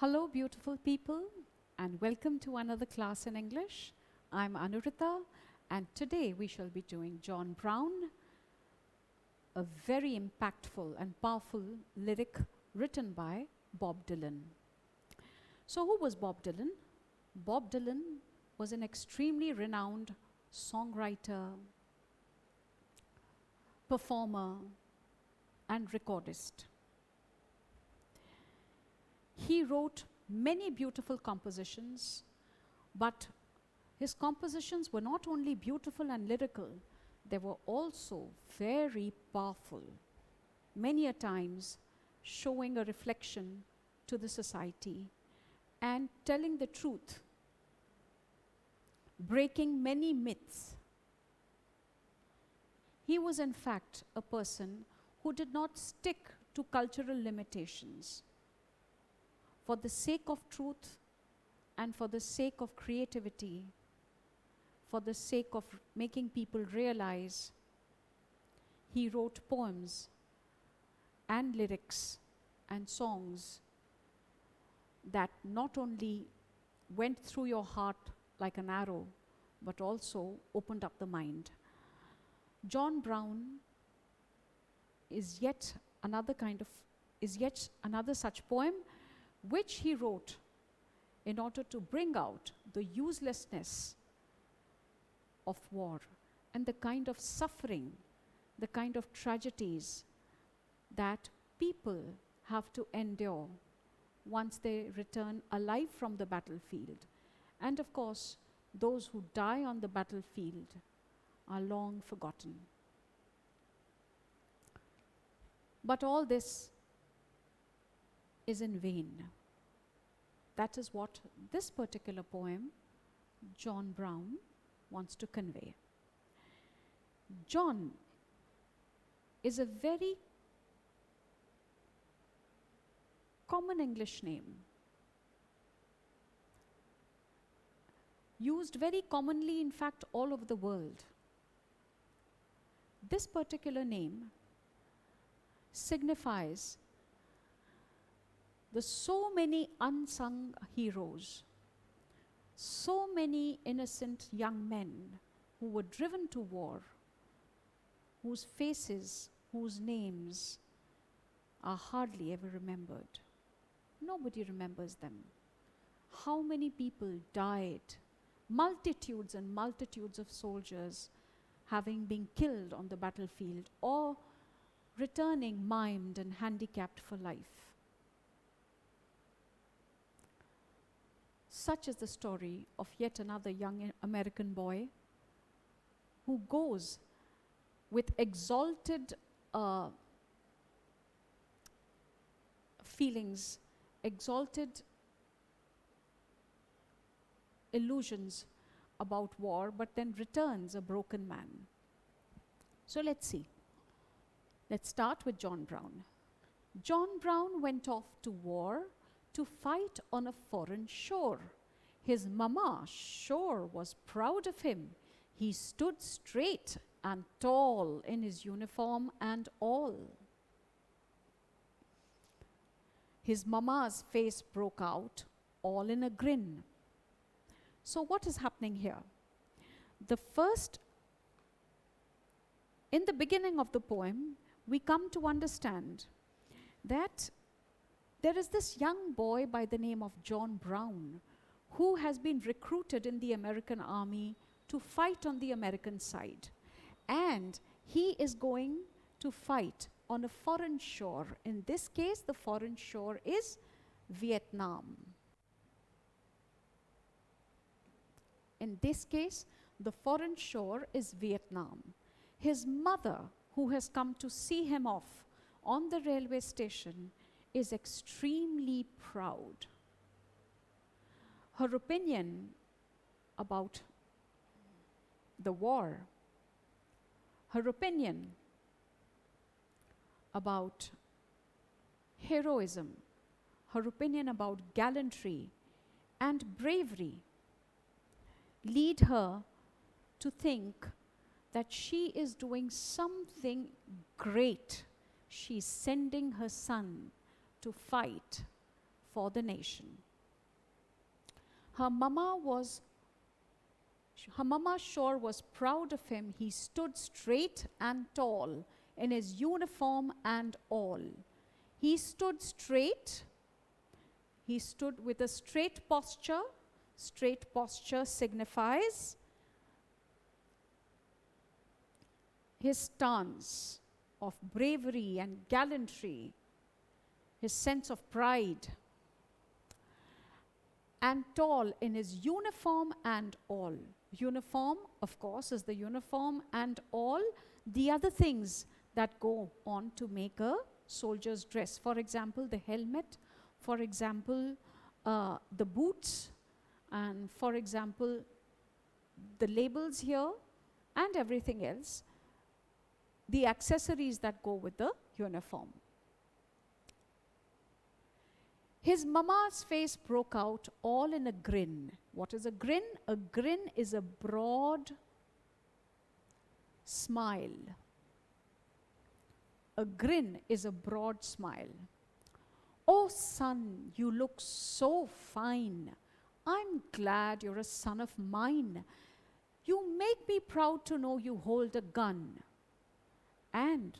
Hello, beautiful people, and welcome to another class in English. I'm Anurita, and today we shall be doing John Brown, a very impactful and powerful lyric written by Bob Dylan. So, who was Bob Dylan? Bob Dylan was an extremely renowned songwriter, performer, and recordist. He wrote many beautiful compositions, but his compositions were not only beautiful and lyrical, they were also very powerful, many a times showing a reflection to the society and telling the truth, breaking many myths. He was in fact a person who did not stick to cultural limitations. For the sake of truth and for the sake of creativity, for the sake of making people realize, he wrote poems and lyrics and songs that not only went through your heart like an arrow, but also opened up the mind. John Brown is yet another such poem which he wrote in order to bring out the uselessness of war and the kind of suffering, the kind of tragedies that people have to endure once they return alive from the battlefield. And of course, those who die on the battlefield are long forgotten. But all this is in vain. That is what this particular poem, John Brown, wants to convey. John is a very common English name, used very commonly, in fact, all over the world. This particular name signifies the so many unsung heroes, so many innocent young men who were driven to war, whose faces, whose names are hardly ever remembered. Nobody remembers them. How many people died, multitudes and multitudes of soldiers having been killed on the battlefield or returning maimed and handicapped for life. Such is the story of yet another young American boy who goes with exalted feelings, exalted illusions about war, but then returns a broken man. So let's see. Let's start with John Brown. John Brown went off to war to fight on a foreign shore. His mama sure was proud of him. He stood straight and tall in his uniform and all. His mama's face broke out, all in a grin. So what is happening here? In the beginning of the poem, we come to understand that there is this young boy by the name of John Brown who has been recruited in the American army to fight on the American side. And he is going to fight on a foreign shore. In this case, the foreign shore is Vietnam. In this case, the foreign shore is Vietnam. His mother, who has come to see him off on the railway station, is extremely proud. Her opinion about the war, her opinion about heroism, her opinion about gallantry and bravery lead her to think that she is doing something great. She's sending her son to fight for the nation. Her mama sure was proud of him. He stood straight and tall in his uniform and all. He stood straight. He stood with a straight posture. Straight posture signifies his stance of bravery and gallantry, his sense of pride. And tall in his uniform and all. Uniform, of course, is the uniform, and all the other things that go on to make a soldier's dress. For example, the helmet, for example, the boots, and for example, the labels here, and everything else, the accessories that go with the uniform. His mama's face broke out all in a grin. What is a grin? A grin is a broad smile. A grin is a broad smile. Oh, son, you look so fine. I'm glad you're a son of mine. You make me proud to know you hold a gun. And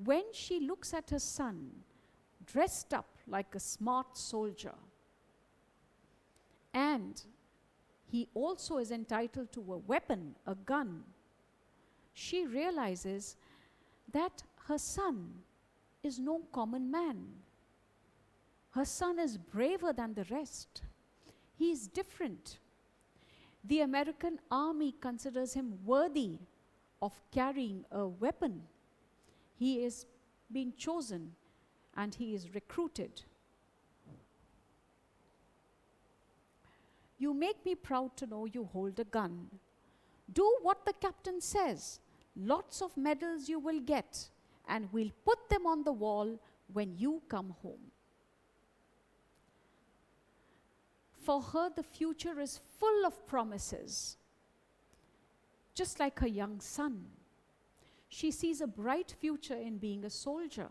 when she looks at her son, dressed up like a smart soldier, and he also is entitled to a weapon, a gun, she realizes that her son is no common man. Her son is braver than the rest. He is different. The American army considers him worthy of carrying a weapon. He is being chosen and he is recruited. You make me proud to know you hold a gun. Do what the captain says. Lots of medals you will get, and we'll put them on the wall when you come home. For her, the future is full of promises. Just like her young son, she sees a bright future in being a soldier.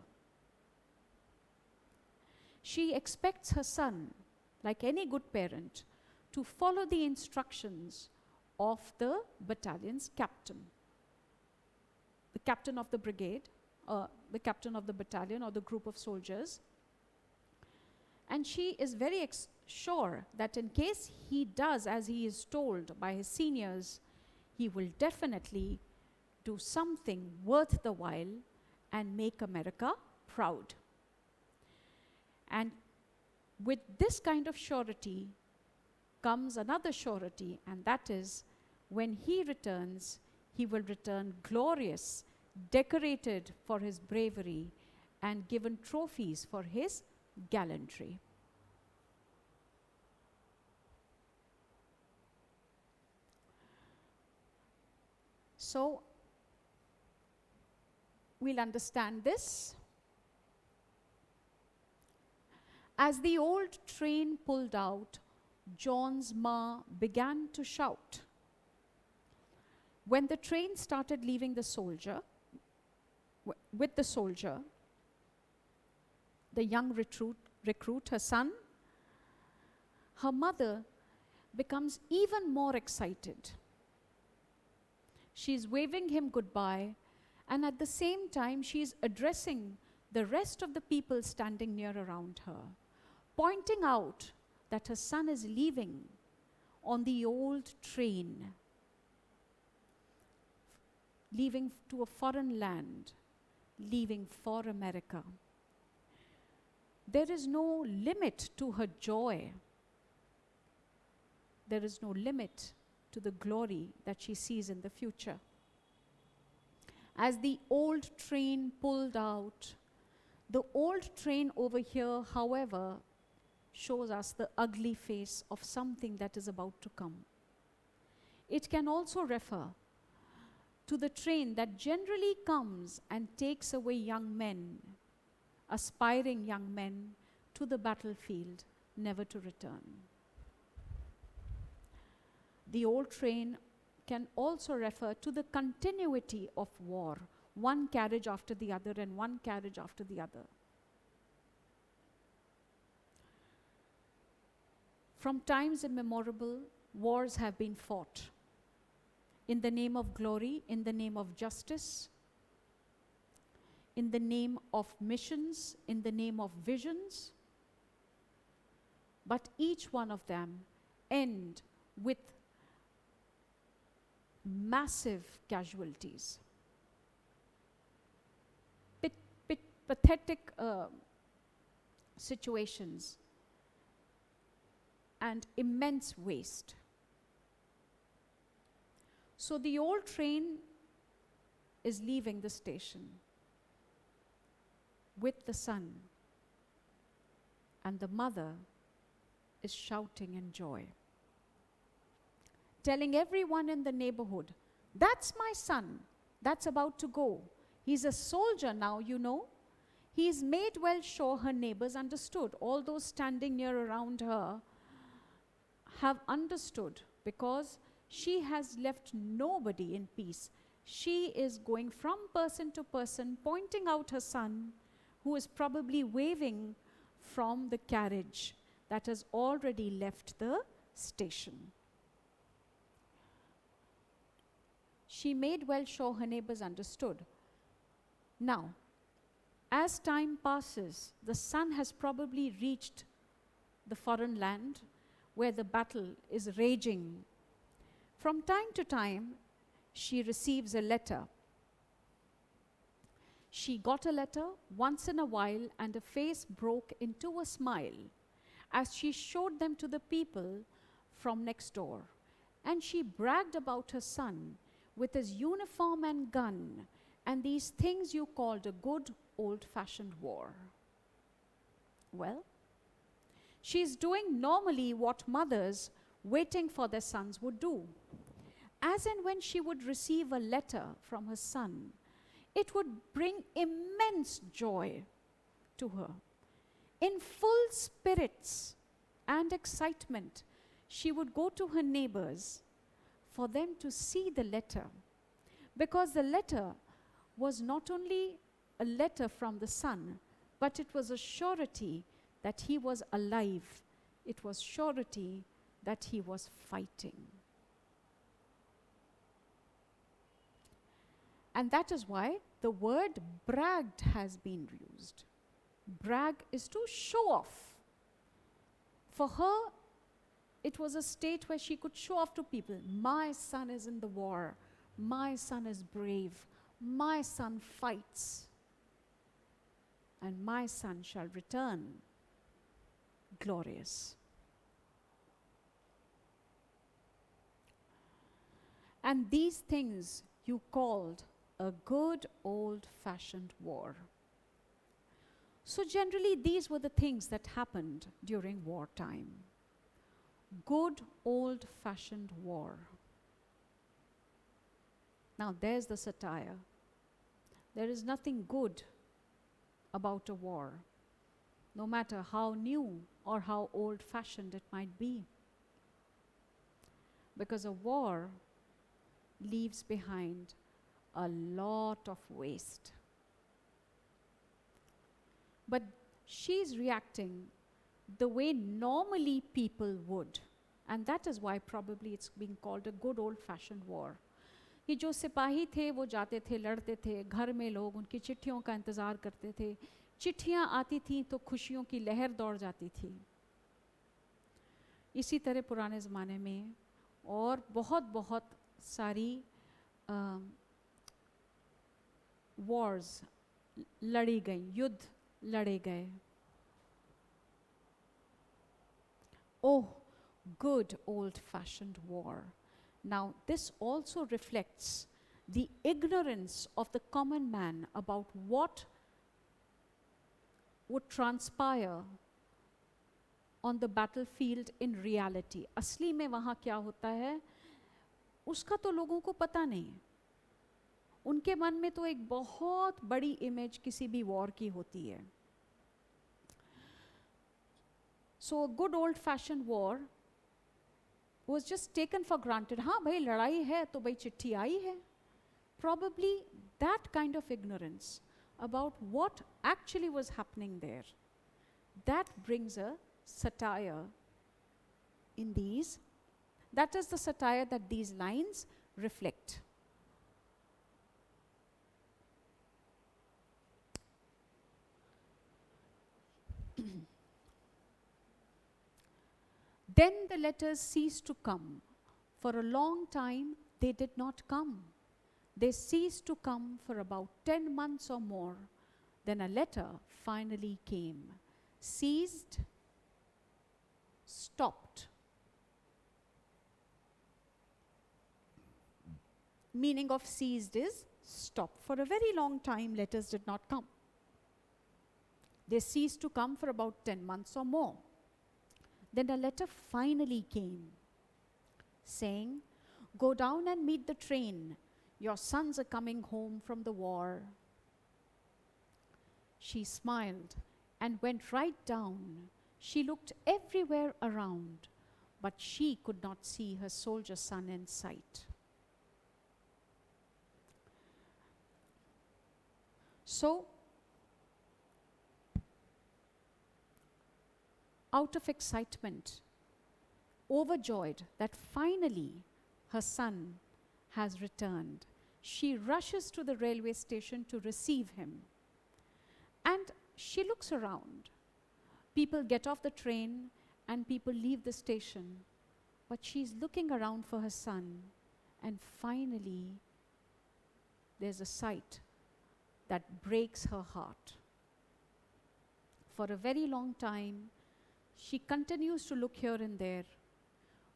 She expects her son, like any good parent, to follow the instructions of the battalion's captain. The captain of the brigade, the captain of the battalion or the group of soldiers. And she is very sure that in case he does as he is told by his seniors, he will definitely do something worth the while and make America proud. And with this kind of surety comes another surety, and that is when he returns, he will return glorious, decorated for his bravery, and given trophies for his gallantry. So, we'll understand this. As the old train pulled out, John's ma began to shout. When the train started leaving the soldier, with the soldier, the young recruit, her son, her mother becomes even more excited. She's waving him goodbye, and at the same time, she's addressing the rest of the people standing near around her, pointing out that her son is leaving on the old train, leaving to a foreign land, leaving for America. There is no limit to her joy. There is no limit to the glory that she sees in the future. As the old train pulled out, the old train over here, however, shows us the ugly face of something that is about to come. It can also refer to the train that generally comes and takes away young men, aspiring young men, to the battlefield, never to return. The old train can also refer to the continuity of war, one carriage after the other and one carriage after the other. From times immemorial, wars have been fought in the name of glory, in the name of justice, in the name of missions, in the name of visions. But each one of them end with massive casualties. Pathetic situations and immense waste. So the old train is leaving the station with the son, and the mother is shouting in joy, telling everyone in the neighborhood, "That's my son, that's about to go. He's a soldier now, you know." He's made well sure her neighbors understood. All those standing near around her have understood, because she has left nobody in peace. She is going from person to person, pointing out her son, who is probably waving from the carriage that has already left the station. She made well sure her neighbors understood. Now, as time passes, the son has probably reached the foreign land where the battle is raging. From time to time, she receives a letter. She got a letter once in a while, and her face broke into a smile as she showed them to the people from next door. And she bragged about her son with his uniform and gun and these things you called a good old-fashioned war. Well, she's doing normally what mothers waiting for their sons would do. As and when she would receive a letter from her son, it would bring immense joy to her. In full spirits and excitement, she would go to her neighbors for them to see the letter, because the letter was not only a letter from the son, but it was a surety that he was alive. It was surety that he was fighting. And that is why the word bragged has been used. Brag is to show off. For her, it was a state where she could show off to people, "My son is in the war. My son is brave. My son fights. And my son shall return glorious." And these things you called a good old-fashioned war. So generally, these were the things that happened during wartime. Good old-fashioned war. Now there's the satire. There is nothing good about a war, no matter how new or how old-fashioned it might be. Because a war leaves behind a lot of waste. But she's reacting the way normally people would. And that is why probably it's being called a good old-fashioned war. ये जो सिपाही थे वो जाते थे, लड़ते थे, घर में लोग उनकी चिट्ठियों का इंतज़ार करते थे, चिट्ठियाँ आती थीं तो खुशियों की लहर दौड़ जाती थी। इसी तरह पुराने ज़माने में और बहुत बहुत सारी wars लड़ी गई, युद्ध लड़े गए. Oh, good old-fashioned war. Now, this also reflects the ignorance of the common man about what would transpire on the battlefield in reality. असली में वहाँ क्या होता है, उसका तो लोगों को पता नहीं. उनके मन में तो एक बहुत बड़ी इमेज किसी भी वॉर की होती है. So a good old-fashioned war was just taken for granted. हाँ भाई लड़ाई है तो भाई चिट्ठी आई है. Probably that kind of ignorance about what actually was happening there, that brings a satire in these. That is the satire that these lines reflect. Then the letters ceased to come. For a long time, they did not come. They ceased to come for about 10 months or more. Then a letter finally came. Ceased, stopped. Meaning of ceased is stopped. For a very long time, letters did not come. They ceased to come for about 10 months or more. Then a letter finally came, saying, "Go down and meet the train. Your sons are coming home from the war." She smiled and went right down. She looked everywhere around, but she could not see her soldier son in sight. So, out of excitement, overjoyed that finally her son has returned, she rushes to the railway station to receive him. And she looks around. People get off the train and people leave the station, but she's looking around for her son, and finally there's a sight that breaks her heart. For a very long time, she continues to look here and there,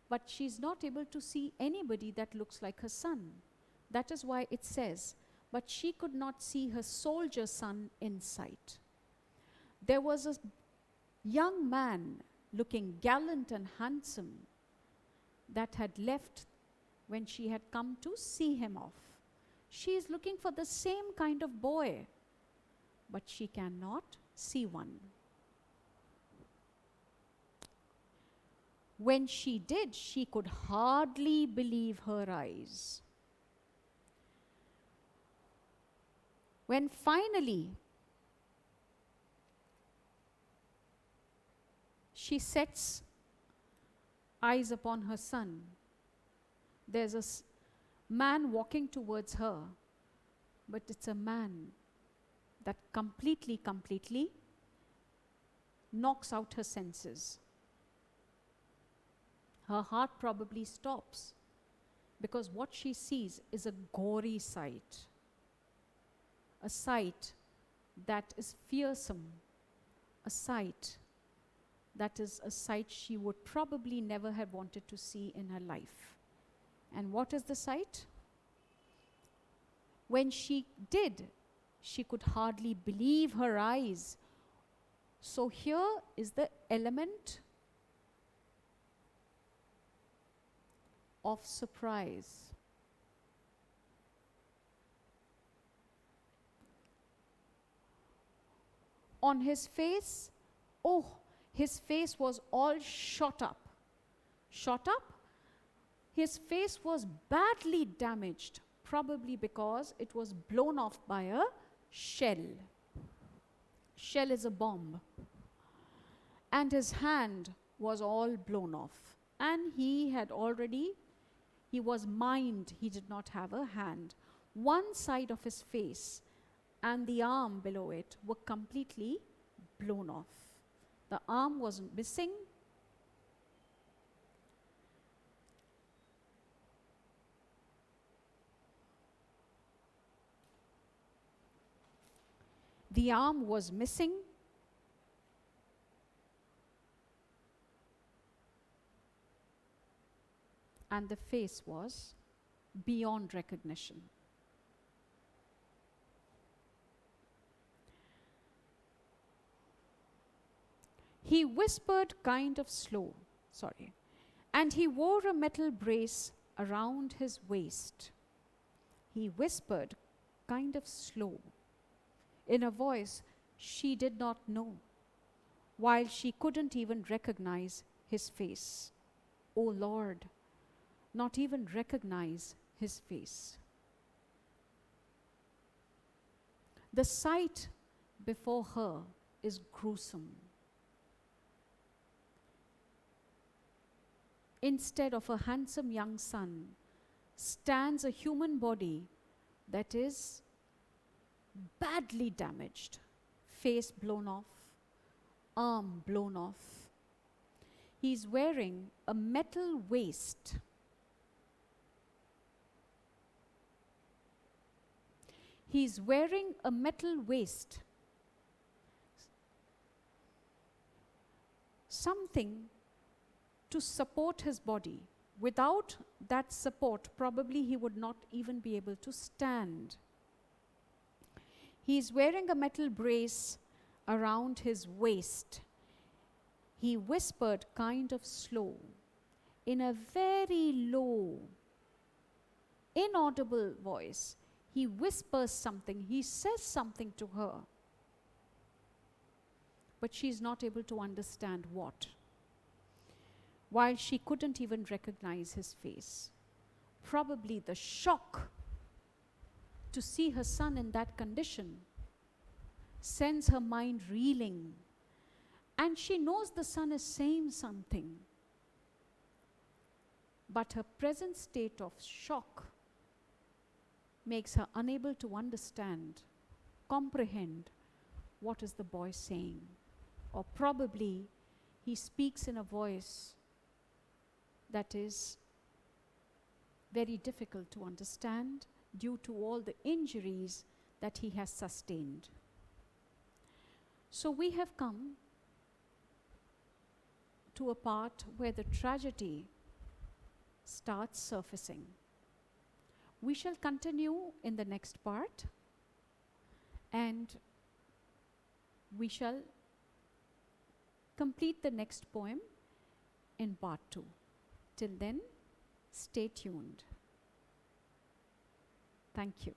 but she's not able to see anybody that looks like her son. That is why it says, but she could not see her soldier son in sight. There was a young man looking gallant and handsome that had left when she had come to see him off. She is looking for the same kind of boy, but she cannot see one. When she did, she could hardly believe her eyes. When finally she sets eyes upon her son, there's a man walking towards her, but it's a man that completely knocks out her senses. Her heart probably stops because what she sees is a gory sight. A sight that is fearsome. A sight that is a sight she would probably never have wanted to see in her life. And what is the sight? When she did, she could hardly believe her eyes. So here is the element of surprise. On his face, his face was all shot up. Shot up? His face was badly damaged, probably because it was blown off by a shell. Shell is a bomb. And his hand was all blown off. And he was maimed. He did not have a hand. One side of his face and the arm below it were completely blown off. The arm was missing. The arm was missing. And the face was beyond recognition. He whispered kind of slow, and he wore a metal brace around his waist. He whispered kind of slow, in a voice she did not know, while she couldn't even recognize his face. Oh Lord, not even recognize his face. The sight before her is gruesome. instead of a handsome young son, stands a human body that is badly damaged, face blown off, arm blown off. He's wearing a metal waist. He's wearing a metal waist. Something to support his body. Without that support, probably he would not even be able to stand. He's wearing a metal brace around his waist. He whispered kind of slow, in a very low, inaudible voice. He whispers something, he says something to her, but she's not able to understand what. While she couldn't even recognize his face. Probably the shock to see her son in that condition sends her mind reeling, and she knows the son is saying something, but her present state of shock makes her unable to understand, comprehend what is the boy saying. Or probably he speaks in a voice that is very difficult to understand due to all the injuries that he has sustained. So we have come to a part where the tragedy starts surfacing. We shall continue in the next part, and we shall complete the next poem in part 2. Till then, stay tuned. Thank you.